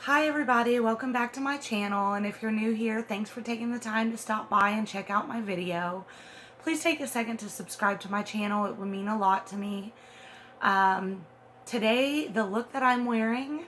Hi everybody, welcome back to my channel, and if you're new here, thanks for taking the time to stop by and check out my video. Please take a second to subscribe to my channel, it would mean a lot to me. Today, the look that I'm wearing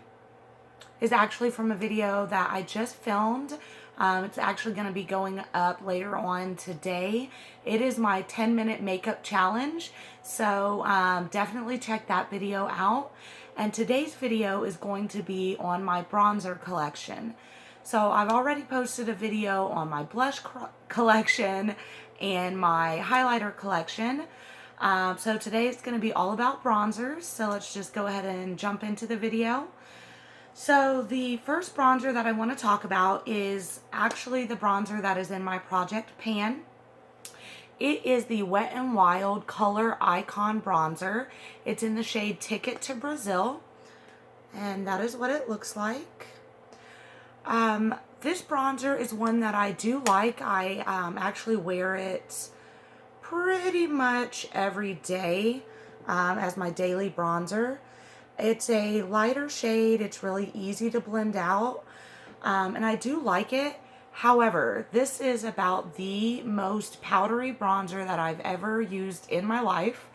is actually from a video that I just filmed. It's actually going to be going up later on today. It is my 10-minute makeup challenge, so definitely check that video out. And today's video is going to be on my bronzer collection. So I've already posted a video on my blush collection and my highlighter collection. So today it's going to be all about bronzers, so let's just go ahead and jump into the video. So the first bronzer that I want to talk about is actually the bronzer that is in my project pan. It is the Wet n Wild Color Icon Bronzer. It's in the shade Ticket to Brazil, and that is what it looks like. This bronzer is one that I do like. I actually wear it pretty much every day as my daily bronzer. It's a lighter shade. It's really easy to blend out, and I do like it. However, this is about the most powdery bronzer that I've ever used in my life,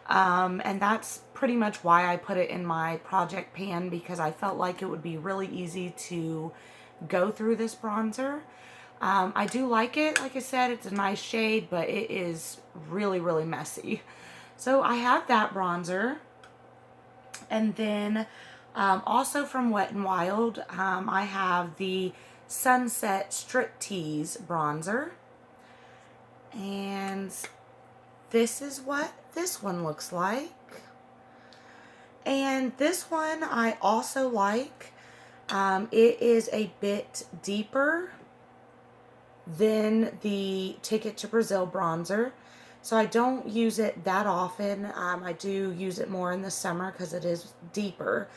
and that's pretty much why I put it in my project pan, because I felt like it would be really easy to go through this bronzer. I do like it. Like I said, it's a nice shade, but it is really, really messy. So I have that bronzer. And then also from Wet n Wild, I have the Sunset Striptease bronzer. And this is what this one looks like. And this one I also like. It is a bit deeper than the Ticket to Brazil bronzer. So I don't use it that often. I do use it more in the summer because it is deeper.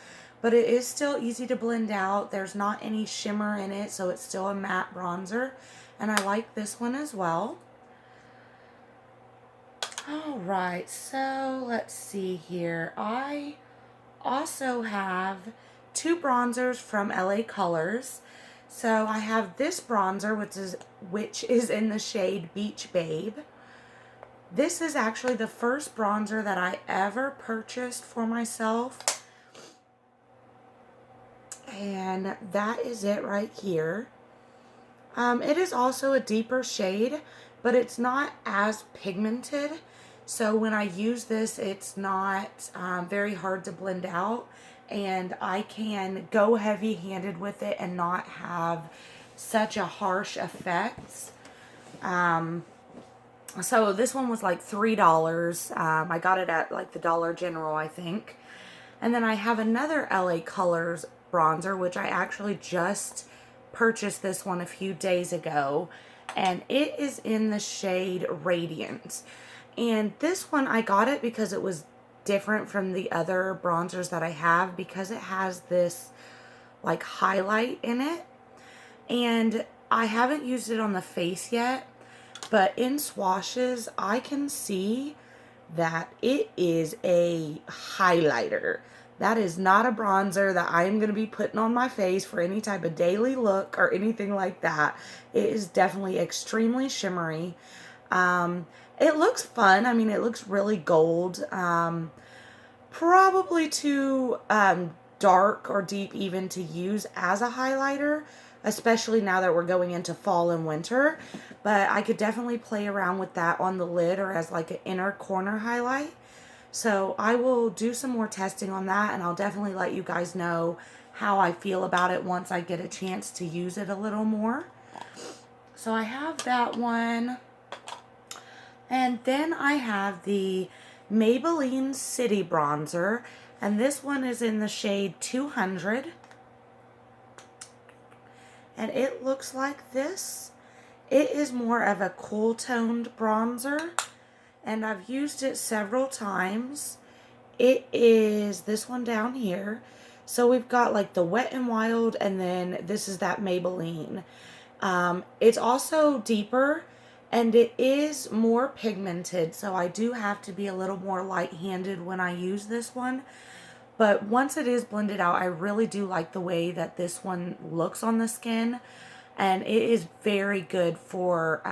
But it is still easy to blend out. There's not any shimmer in it, so it's still a matte bronzer. And I like this one as well. Alright, so let's see here. I also have two bronzers from LA Colors. So I have this bronzer, which is in the shade Beach Babe. This is actually the first bronzer that I ever purchased for myself. And that is it right here. It is also a deeper shade, but it's not as pigmented. So when I use this, it's not very hard to blend out. And I can go heavy-handed with it and not have such a harsh effect. So this one was like $3. I got it at like the Dollar General, I think. And then I have another LA Colors bronzer, which I actually just purchased this one a few days ago. And it is in the shade Radiant. And this one, I got it because it was different from the other bronzers that I have, because it has this like highlight in it. And I haven't used it on the face yet, but in swatches, I can see that it is a highlighter. That is not a bronzer that I am going to be putting on my face for any type of daily look or anything like that. It is definitely extremely shimmery. It looks fun. I mean, it looks really gold. Probably too dark or deep even to use as a highlighter, especially now that we're going into fall and winter. But I could definitely play around with that on the lid or as like an inner corner highlight. So I will do some more testing on that, and I'll definitely let you guys know how I feel about it once I get a chance to use it a little more. So I have that one. And then I have the Maybelline City Bronzer, and this one is in the shade 200. And it looks like this. It is more of a cool toned bronzer, and I've used it several times. It is this one down here. So we've got like the Wet n Wild, and then this is that Maybelline. It's also deeper, and it is more pigmented, so I do have to be a little more light-handed when I use this one. But once it is blended out, I really do like the way that this one looks on the skin. And it is very good for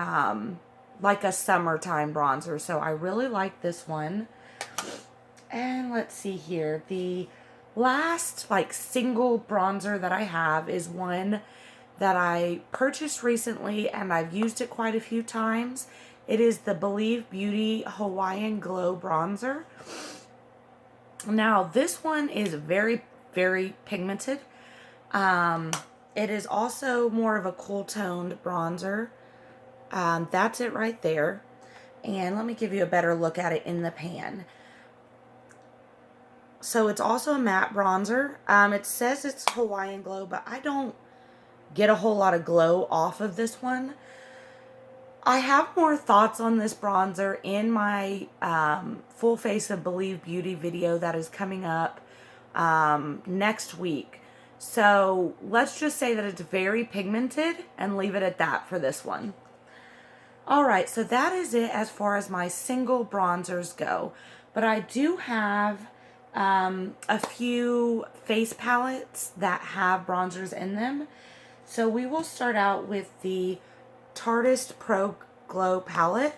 like a summertime bronzer. So I really like this one. And let's see here. The last like single bronzer that I have is one that I purchased recently and I've used it quite a few times. It is the Believe Beauty Hawaiian Glow Bronzer. Now, this one is very, very pigmented. It is also more of a cool toned bronzer. That's it right there. And let me give you a better look at it in the pan. So it's also a matte bronzer. It says it's Hawaiian Glow, but I don't get a whole lot of glow off of this one. I have more thoughts on this bronzer in my full face of Believe Beauty video that is coming up next week. So let's just say that it's very pigmented and leave it at that for this one. Alright, so that is it as far as my single bronzers go. But I do have a few face palettes that have bronzers in them. So we will start out with the Tarteist Pro Glow palette.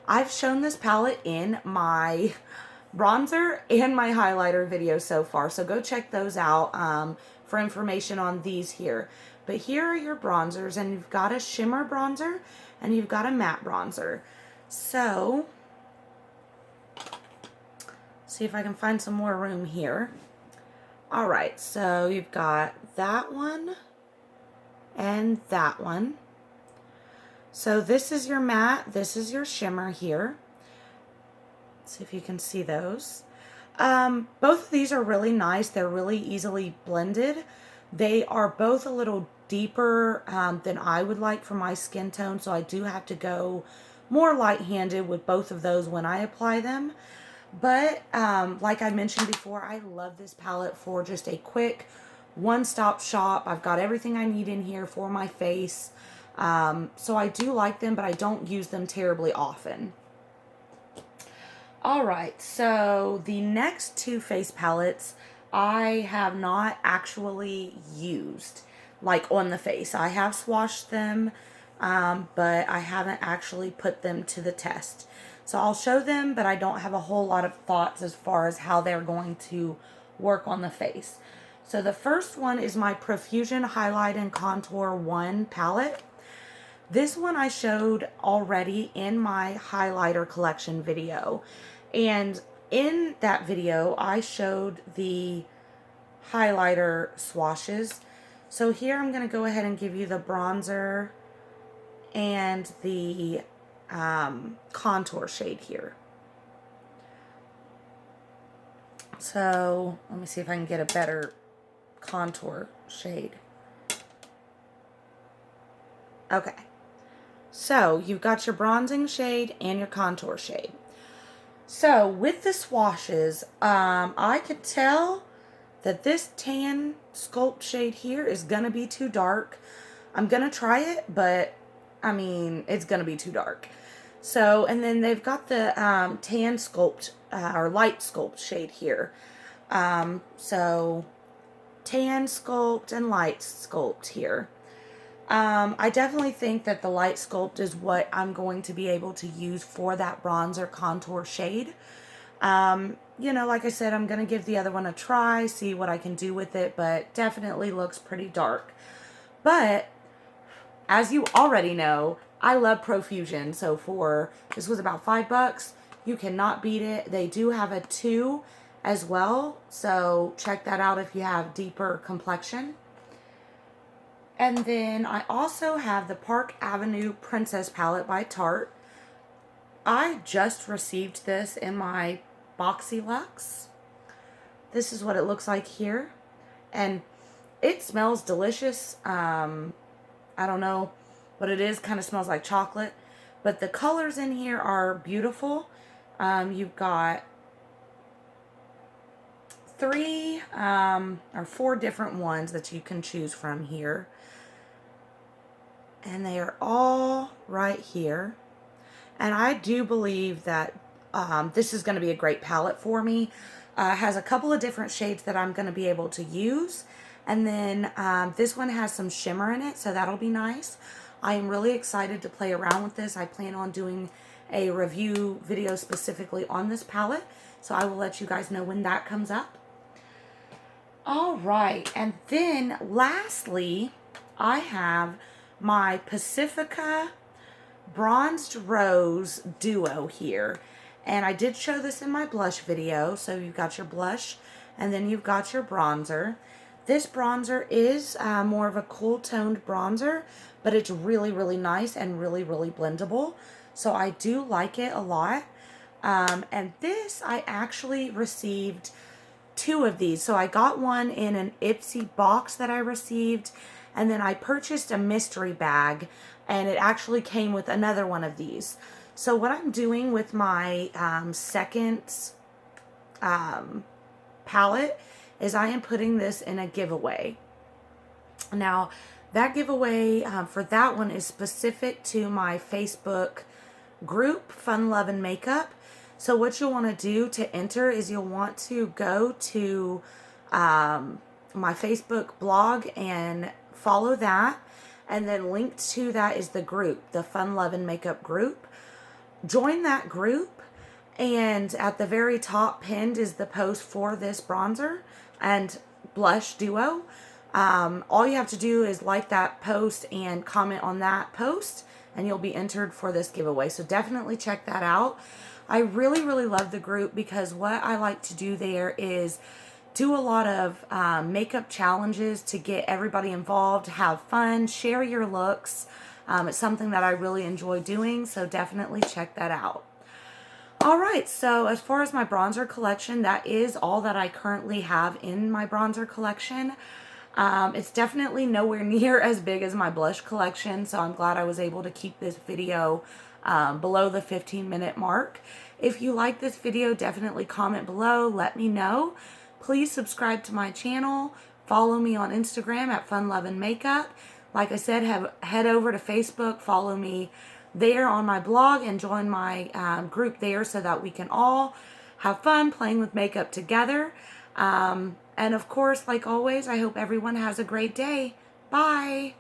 I've shown this palette in my bronzer and my highlighter video so far, so go check those out for information on these here. But here are your bronzers, and you've got a shimmer bronzer and you've got a matte bronzer. So see if I can find some more room here. Alright, so you've got that one and that one. So this is your matte, this is your shimmer here. Let's see if you can see those. Both of these are really nice. They're really easily blended. They are both a little deeper than I would like for my skin tone, so I do have to go more light-handed with both of those when I apply them. But like I mentioned before, I love this palette for just a quick one-stop shop. I've got everything I need in here for my face. So I do like them, but I don't use them terribly often. Alright, so the next two face palettes I have not actually used, like on the face. I have swatched them, but I haven't actually put them to the test. So I'll show them, but I don't have a whole lot of thoughts as far as how they're going to work on the face. So the first one is my Profusion Highlight and Contour 1 palette. This one I showed already in my highlighter collection video. And in that video, I showed the highlighter swashes. So here I'm going to go ahead and give you the bronzer and the contour shade here. So let me see if I can get a better contour shade. Okay. So you've got your bronzing shade and your contour shade. So with the swashes, I could tell that this tan sculpt shade here is going to be too dark. I'm going to try it, but I mean, it's going to be too dark. So, and then they've got the tan sculpt or light sculpt shade here. So tan sculpt and light sculpt here. I definitely think that the light sculpt is what I'm going to be able to use for that bronzer contour shade. You know, like I said, I'm going to give the other one a try, see what I can do with it, but definitely looks pretty dark. But, as you already know, I love Profusion, so this was about $5. You cannot beat it. They do have a 2 as well, so check that out if you have deeper complexion. And then I also have the Park Avenue Princess Palette by Tarte. I just received this in my Boxy Luxe. This is what it looks like here. And it smells delicious. I don't know what it is. Kind of smells like chocolate. But the colors in here are beautiful. You've got 3 or 4 different ones that you can choose from here. And they are all right here. And I do believe that this is going to be a great palette for me. Has a couple of different shades that I'm going to be able to use. And then this one has some shimmer in it, so that'll be nice. I am really excited to play around with this. I plan on doing a review video specifically on this palette, so I will let you guys know when that comes up. All right, and then lastly, I have my Pacifica Bronzed Rose Duo here. And I did show this in my blush video. So you've got your blush and then you've got your bronzer. This bronzer is more of a cool toned bronzer, but it's really, really nice and really, really blendable. So I do like it a lot. And this, I actually received 2 of these. So I got one in an Ipsy box that I received, and then I purchased a mystery bag, and it actually came with another one of these. So what I'm doing with my second palette is I am putting this in a giveaway. Now, that giveaway for that one is specific to my Facebook group, Fun Love and Makeup. So what you'll want to do to enter is you'll want to go to my Facebook blog and follow that. And then linked to that is the group, the Fun Love and Makeup group. Join that group, and at the very top pinned is the post for this bronzer and blush duo. All you have to do is like that post and comment on that post, and you'll be entered for this giveaway. So definitely check that out. I really, really love the group because what I like to do there is do a lot of makeup challenges to get everybody involved, have fun, share your looks. It's something that I really enjoy doing, so definitely check that out. All right, so as far as my bronzer collection, that is all that I currently have in my bronzer collection. It's definitely nowhere near as big as my blush collection, so I'm glad I was able to keep this video below the 15-minute mark. If you like this video, definitely comment below, let me know. Please subscribe to my channel, follow me on Instagram at Fun Love and Makeup. Like I said, head over to Facebook, follow me there on my blog, and join my group there so that we can all have fun playing with makeup together. And of course, like always, I hope everyone has a great day. Bye!